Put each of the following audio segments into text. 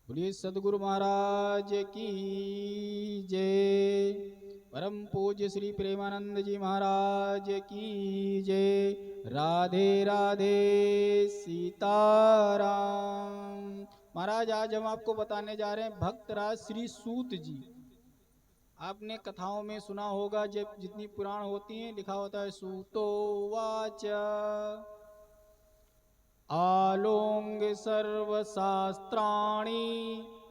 बोलिए सदगुरु महाराज की जय। परम पूज्य श्री प्रेमानंद जी महाराज की जय। राधे राधे सीताराम। महाराज आज हम आपको बताने जा रहे हैं भक्तराज श्री सूत जी। आपने कथाओं में सुना होगा, जब जितनी पुराण होती हैं लिखा होता है सूतो वाच आलोंग सर्वशास्त्राणि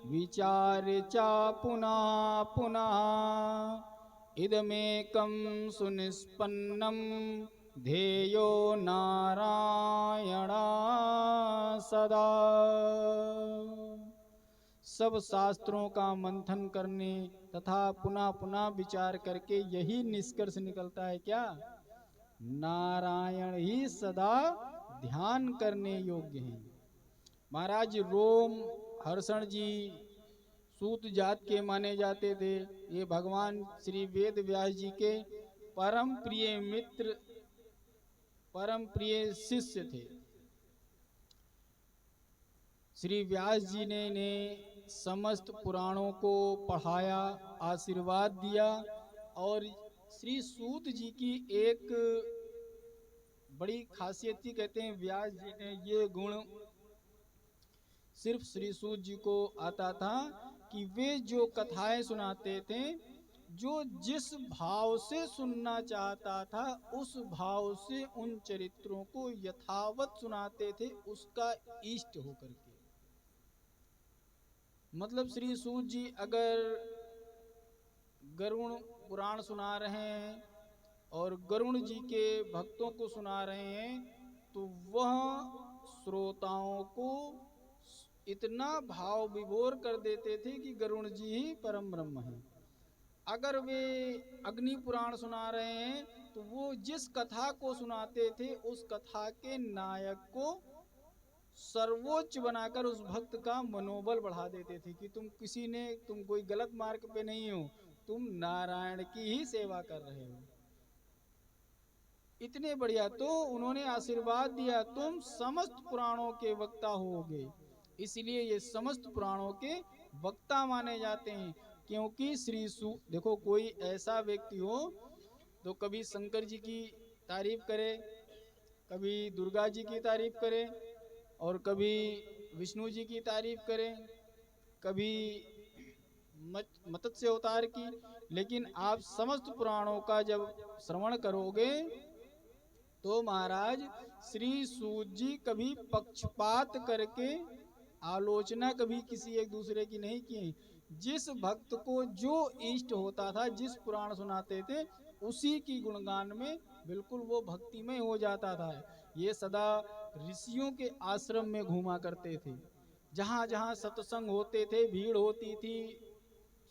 विचार्य च पुनः पुनः इदमेकं सुनिष्पन्नं ध्येयो नारायण सदा। सब शास्त्रों का मंथन करने तथा पुनः पुनः विचार करके यही निष्कर्ष निकलता है क्या? नारायण ही सदा ध्यान करने योग्य हैं। महाराज रोम हर्षण जी सूत जात के माने जाते थे। ये भगवान श्री वेद व्यास जी के परम प्रिय मित्र, परम प्रिय शिष्य थे। श्री व्यास जी ने इन्हें समस्त पुराणों को पढ़ाया, आशीर्वाद दिया। और श्री सूत जी की एक बड़ी खासियत थी, कहते हैं व्यास जी ने ये गुण सिर्फ श्री सूत जी को आता था कि वे जो कथाएं सुनाते थे, जो जिस भाव से सुनना चाहता था उस भाव से उन चरित्रों को यथावत सुनाते थे, उसका इष्ट होकर के। मतलब श्री सूत जी अगर गरुण पुराण सुना रहे हैं और गरुण जी के भक्तों को सुना रहे हैं, तो वह श्रोताओं को इतना भाव विभोर कर देते थे कि गरुण जी ही परम ब्रह्म हैं। अगर वे अग्नि पुराण सुना रहे हैं तो वो जिस कथा को सुनाते थे उस कथा के नायक को सर्वोच्च बनाकर उस भक्त का मनोबल बढ़ा देते थे कि तुम कोई गलत मार्ग पे नहीं हो, तुम नारायण की ही सेवा कर रहे हो। इतने बढ़िया। तो उन्होंने आशीर्वाद दिया, तुम समस्त पुराणों के वक्ता होगे। इसलिए ये समस्त पुराणों के वक्ता माने जाते हैं। क्योंकि देखो, कोई ऐसा व्यक्ति हो तो कभी शंकर जी की तारीफ करे, कभी दुर्गा जी की तारीफ करे, और कभी विष्णु जी की तारीफ करे, कभी मत्स्य अवतार की। लेकिन आप समस्त पुराणों का जब श्रवण करोगे तो महाराज श्री सूत जी कभी पक्षपात करके आलोचना कभी किसी एक दूसरे की नहीं की। जिस भक्त को जो इष्ट होता था, जिस पुराण सुनाते थे, उसी की गुणगान में बिल्कुल वो भक्तिमय हो जाता था। ये सदा ऋषियों के आश्रम में घूमा करते थे। जहां जहां सत्संग होते थे, भीड़ होती थी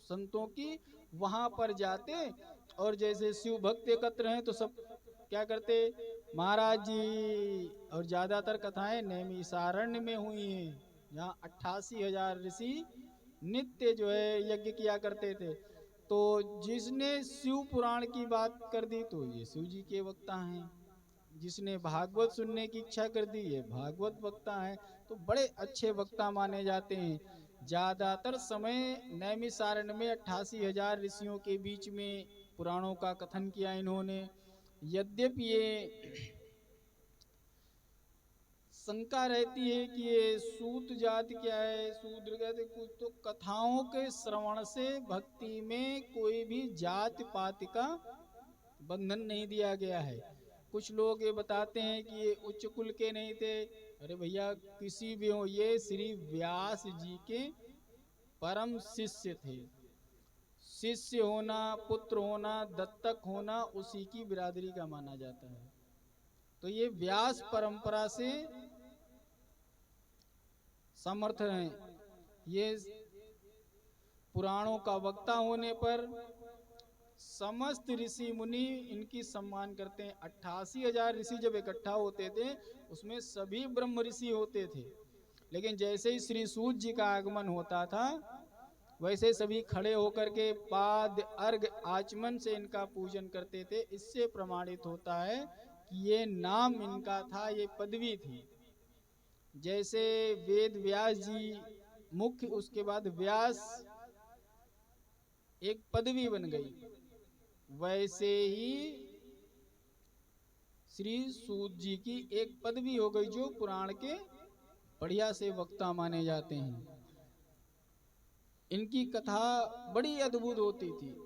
संतों की, वहां पर जाते। और जैसे शिव भक्त एकत्र हैं तो सब क्या करते, महाराज जी। और ज्यादातर कथाएं नैमिषारण्य में हुई हैं, जहाँ 88,000 ऋषि नित्य जो है यज्ञ किया करते थे। तो जिसने शिव पुराण की बात कर दी तो ये शिव जी के वक्ता हैं, जिसने भागवत सुनने की इच्छा कर दी ये भागवत वक्ता है। तो बड़े अच्छे वक्ता माने जाते हैं। ज्यादातर समय नैमिषारण्य में 88,000 ऋषियों के बीच में पुराणों का कथन किया इन्होंने। यद्यपि ये शंका रहती है कि ये सूत जाति क्या है, शूद्र कहते कुछ, तो कथाओं के श्रवण से भक्ति में कोई भी जाति पाति का बंधन नहीं दिया गया है। कुछ लोग ये बताते हैं कि ये उच्च कुल के नहीं थे। अरे भैया, किसी भी हो, ये श्री व्यास जी के परम शिष्य थे। शिष्य होना, पुत्र होना, दत्तक होना उसी की बिरादरी का माना जाता है। तो ये व्यास परंपरा से समर्थ हैं। ये पुराणों का वक्ता होने पर समस्त ऋषि मुनि इनकी सम्मान करते हैं। 88,000 ऋषि जब इकट्ठा होते थे उसमें सभी ब्रह्म ऋषि होते थे। लेकिन जैसे ही श्री सूत जी का आगमन होता था, वैसे सभी खड़े होकर के पाद अर्घ आचमन से इनका पूजन करते थे। इससे प्रमाणित होता है कि ये नाम इनका था, ये पदवी थी। जैसे वेद व्यास जी मुख्य, उसके बाद व्यास एक पदवी बन गई, वैसे ही श्री सूत जी की एक पदवी हो गई, जो पुराण के बढ़िया से वक्ता माने जाते हैं। इनकी कथा बड़ी अद्भुत होती थी,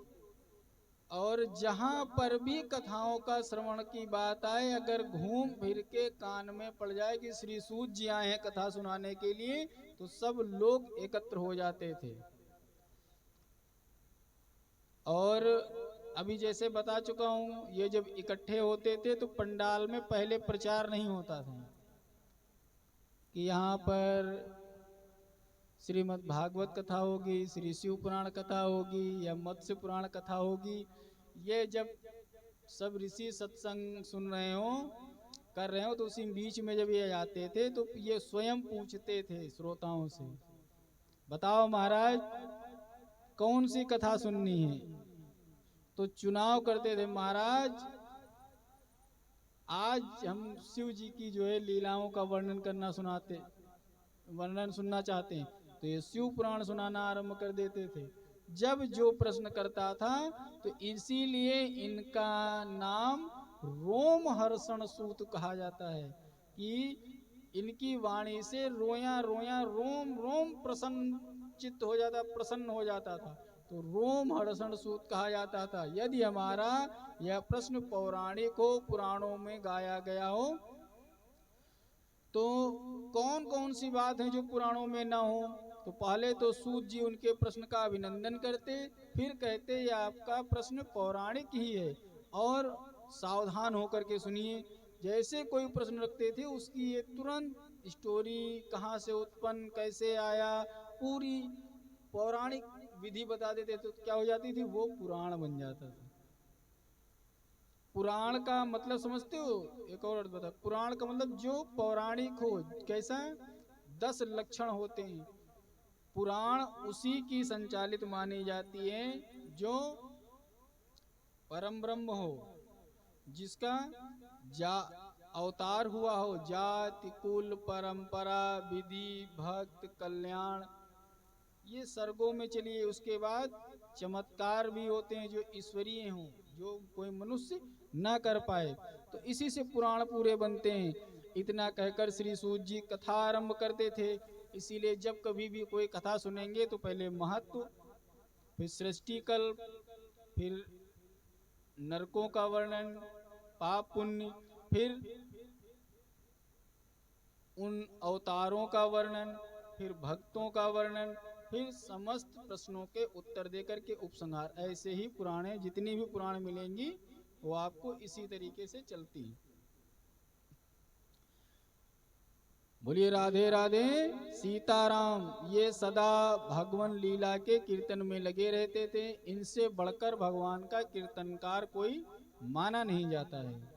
और जहां पर भी कथाओं का श्रवण की बात आए, अगर घूम फिर के कान में पड़ जाए कि श्री सूत जी आए हैं कथा सुनाने के लिए, तो सब लोग एकत्र हो जाते थे। और अभी जैसे बता चुका हूं, ये जब इकट्ठे होते थे तो पंडाल में पहले प्रचार नहीं होता था कि यहाँ पर श्रीमद् भागवत कथा होगी, श्री शिव पुराण कथा होगी या मत्स्य पुराण कथा होगी। ये जब सब ऋषि सत्संग सुन रहे हो, कर रहे हो, तो उसी बीच में जब ये आते थे तो ये स्वयं पूछते थे श्रोताओं से, बताओ महाराज कौन सी कथा सुननी है। तो चुनाव करते थे, महाराज आज हम शिव जी की जो है लीलाओं का वर्णन सुनना चाहते हैं, तो ये शिव पुराण सुनाना आरंभ कर देते थे। जब जो प्रश्न करता था, तो इसीलिए इनका नाम रोमहर्षण सूत कहा जाता है कि इनकी वाणी से रोया रोया रोम रोम प्रसन्न हो जाता था, तो रोमहर्षण सूत कहा जाता था। यदि हमारा यह प्रश्न पौराणिक हो, पुराणों में गाया गया हो, तो कौन कौन सी बात है जो पुराणों में ना हो, तो पहले तो सूत जी उनके प्रश्न का अभिनंदन करते, फिर कहते ये आपका प्रश्न पौराणिक ही है और सावधान होकर के सुनिए। जैसे कोई प्रश्न रखते थे, उसकी ये तुरंत स्टोरी, कहाँ से उत्पन्न, कैसे आया, पूरी पौराणिक विधि बता देते, तो क्या हो जाती थी, वो पुराण बन जाता था। पुराण का मतलब समझते हो? एक और अर्थ बता, पुराण का मतलब जो पौराणिक हो। कैसा? 10 लक्षण होते हैं। पुराण उसी की संचालित मानी जाती है जो परम ब्रह्म हो, जिसका अवतार हुआ हो, जाति कुल परंपरा विधि भक्त कल्याण, ये सर्गों में चलिए। उसके बाद चमत्कार भी होते हैं जो ईश्वरीय हों, जो कोई मनुष्य ना कर पाए, तो इसी से पुराण पूरे बनते हैं। इतना कहकर श्री सूत जी कथा आरंभ करते थे। इसीलिए जब कभी भी कोई कथा सुनेंगे तो पहले महत्व, फिर सृष्टि कल्प, फिर नरकों का वर्णन, पाप पुण्य, फिर उन अवतारों का वर्णन, फिर भक्तों का वर्णन, फिर समस्त प्रश्नों के उत्तर देकर के उपसंहार। ऐसे ही पुराणे, जितनी भी पुराण मिलेंगी वो आपको इसी तरीके से चलती है। बोलिए राधे राधे सीताराम। ये सदा भगवान लीला के कीर्तन में लगे रहते थे। इनसे बढ़कर भगवान का कीर्तनकार कोई माना नहीं जाता है।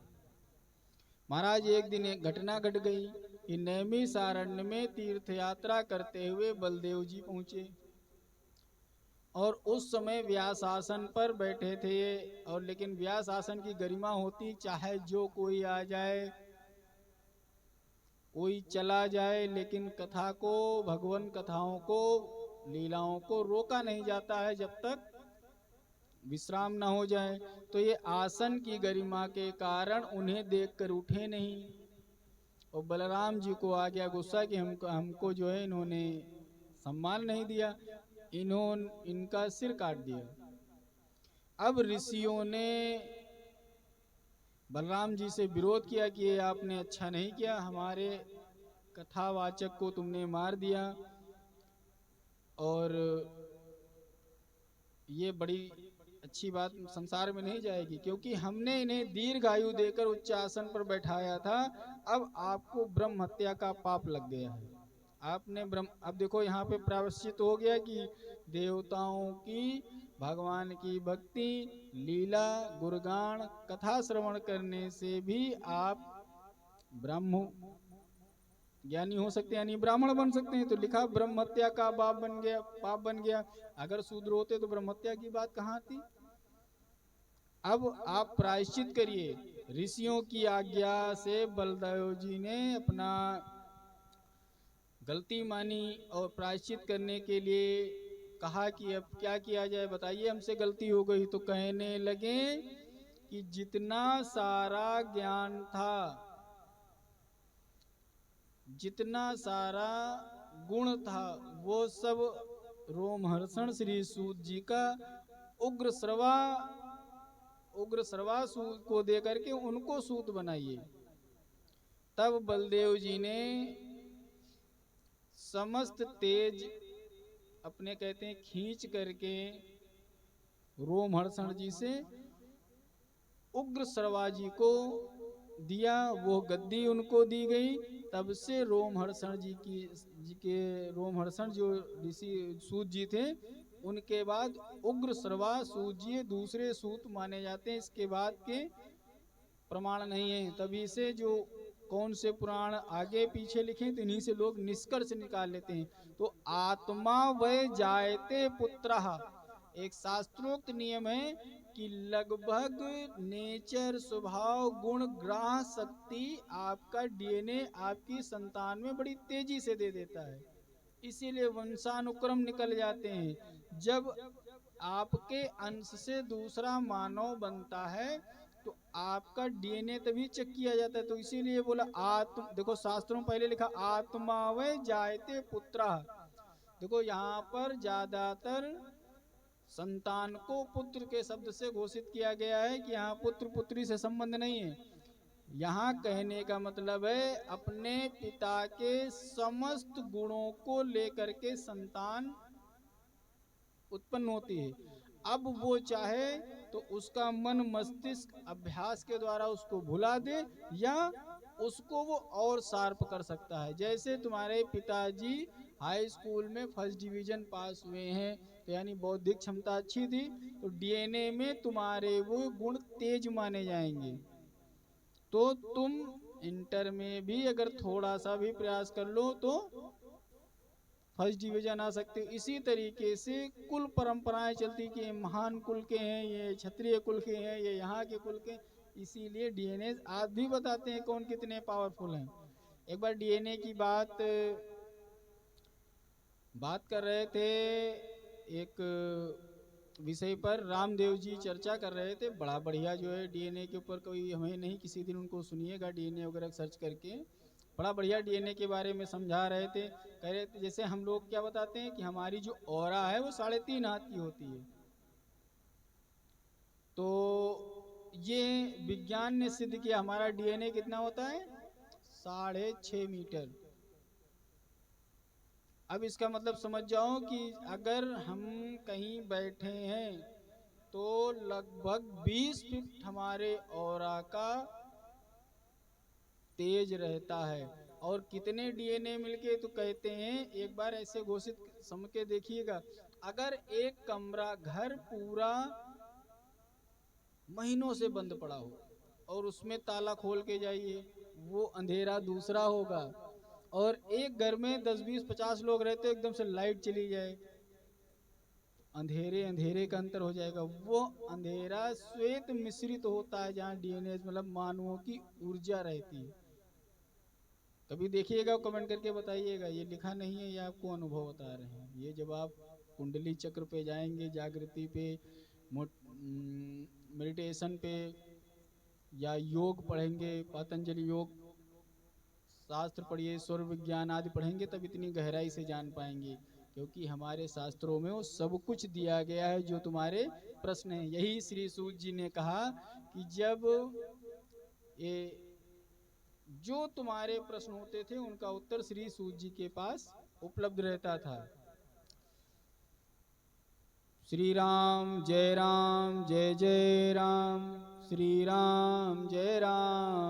महाराज एक दिन एक घटना घट गई कि नैमिषारण्य में तीर्थ यात्रा करते हुए बलदेव जी पहुंचे, और उस समय व्यास आसन पर बैठे थे। और लेकिन व्यास आसन की गरिमा होती, चाहे जो कोई आ जाए, कोई चला जाए, लेकिन कथा को, भगवान कथाओं को, लीलाओं को रोका नहीं जाता है जब तक विश्राम न हो जाए। तो ये आसन की गरिमा के कारण उन्हें देखकर उठे नहीं, और बलराम जी को आ गया गुस्सा कि हमको जो है इन्होंने सम्मान नहीं दिया, इनका सिर काट दिया। अब ऋषियों ने बलराम जी से विरोध किया कि ये आपने अच्छा नहीं किया, हमारे कथावाचक को तुमने मार दिया, और ये बड़ी अच्छी बात संसार में नहीं जाएगी, क्योंकि हमने इन्हें दीर्घायु देकर उच्च आसन पर बैठाया था। अब आपको ब्रह्म हत्या का पाप लग गया है। आपने अब देखो यहाँ पे प्रायश्चित हो गया कि देवताओं की, भगवान की भक्ति, लीला, गुणगान, कथा श्रवण करने से भी आप ब्रह्म ज्ञानी हो सकते हैं, यानी ब्राह्मण बन सकते हैं। तो लिखा ब्रह्म हत्या का पाप बन गया। अगर शूद्र होते तो ब्रह्म हत्या की बात कहाँ आती। अब आप प्रायश्चित करिए। ऋषियों की आज्ञा से बलदेव जी ने अपना गलती मानी और प्रायश्चित करने के लिए कहा कि अब क्या किया जाए, बताइए हमसे गलती हो गई। तो कहने लगे कि जितना सारा ज्ञान था, जितना सारा गुण था, वो सब रोमहर्षण श्री सूत जी का उग्र श्रवा सूत को दे करके उनको सूत बनाइए। तब बलदेव जी ने समस्त तेज अपने कहते हैं खींच करके रोमहर्षण जी से उग्र श्रवा जी को दिया, वो गद्दी उनको दी गई। तब से रोमहर्षण रोमहर्षण जो ऋषि सूत जी थे, उनके बाद उग्र श्रवा सूत जी दूसरे सूत माने जाते हैं। इसके बाद के प्रमाण नहीं है। तभी से जो कौन से पुराण आगे पीछे लिखे तो इन्हीं से लोग निष्कर्ष निकाल लेते हैं। तो आत्मा वै जायते पुत्रः, एक शास्त्रोक्त नियम है कि लगभग नेचर स्वभाव गुण ग्राह शक्ति आपका डीएनए आपकी संतान में बड़ी तेजी से दे देता है, इसीलिए वंशानुक्रम निकल जाते हैं। जब आपके अंश से दूसरा मानव बनता है तो आपका डीएनए तभी चेक किया जाता है। तो इसीलिए बोला आत्म, देखो शास्त्रों में पहले लिखा आत्मा वै जायते पुत्रः। देखो यहाँ पर ज्यादातर संतान को पुत्र के शब्द से घोषित किया गया है कि यहाँ पुत्र पुत्री से संबंध नहीं है। यहाँ कहने का मतलब है अपने पिता के समस्त गुणों को लेकर के संतान उत्पन्न होती है। अब वो चाहे तो उसका मन मस्तिष्क अभ्यास के द्वारा उसको भुला दे या उसको वो और शार्प कर सकता है। जैसे तुम्हारे पिताजी हाई स्कूल में फर्स्ट डिवीजन पास हुए हैं, तो यानी बौद्धिक क्षमता अच्छी थी, तो डीएनए में तुम्हारे वो गुण तेज माने जाएंगे। तो तुम इंटर में भी अगर थोड़ा सा भी प्रयास कर लो तो फर्स्ट डिवीजन आ सकते हो। इसी तरीके से कुल परंपराएं चलती कि महान कुल के हैं, ये क्षत्रिय कुल के हैं, ये यहाँ के कुल के, इसीलिए डीएनए आज भी बताते हैं कौन कितने पावरफुल हैं। एक बार डीएनए की बात कर रहे थे, एक विषय पर रामदेव जी चर्चा कर रहे थे, बड़ा बढ़िया जो है डीएनए के ऊपर, कोई हमें नहीं किसी दिन उनको सुनिएगा डीएनए वगैरह सर्च करके, बड़ा बढ़िया डीएनए के बारे में समझा रहे थे। कह रहे थे जैसे हम लोग क्या बताते हैं कि हमारी जो ऑरा है वो 3.5 हाथ की होती है, तो ये विज्ञान ने सिद्ध किया हमारा डीएनए कितना होता है 6.5 मीटर। अब इसका मतलब समझ जाओ कि अगर हम कहीं बैठे हैं तो लगभग 20 फीट हमारे ऑरा का तेज रहता है। और कितने डीएनए मिलके, तो कहते हैं एक बार ऐसे घोषित समझ के देखिएगा, अगर एक कमरा घर पूरा महीनों से बंद पड़ा हो और उसमें ताला खोल के जाइए, वो अंधेरा दूसरा होगा। और एक घर में 10 20 50 लोग रहते, एकदम से लाइट चली जाए, अंधेरे अंधेरे का अंतर हो जाएगा। वो अंधेरा श्वेत मिश्रित होता है जहाँ डीएनए मतलब मानवों की ऊर्जा रहती है। कभी देखिएगा, कमेंट करके बताइएगा, ये लिखा नहीं है, ये आपको अनुभव बता रहे हैं। ये जब आप कुंडली चक्र पे जाएंगे, जागृति पे, मेडिटेशन पे या योग पढ़ेंगे, पतंजलि योग शास्त्र पढ़िए, स्वर विज्ञान आदि पढ़ेंगे, तब इतनी गहराई से जान पाएंगे। क्योंकि हमारे शास्त्रों में वो सब कुछ दिया गया है जो तुम्हारे प्रश्न है। यही श्री सूत जी ने कहा कि जब ये जो तुम्हारे प्रश्न होते थे उनका उत्तर श्री सूत जी के पास उपलब्ध रहता था। श्री राम जय जय राम, श्री राम जय राम।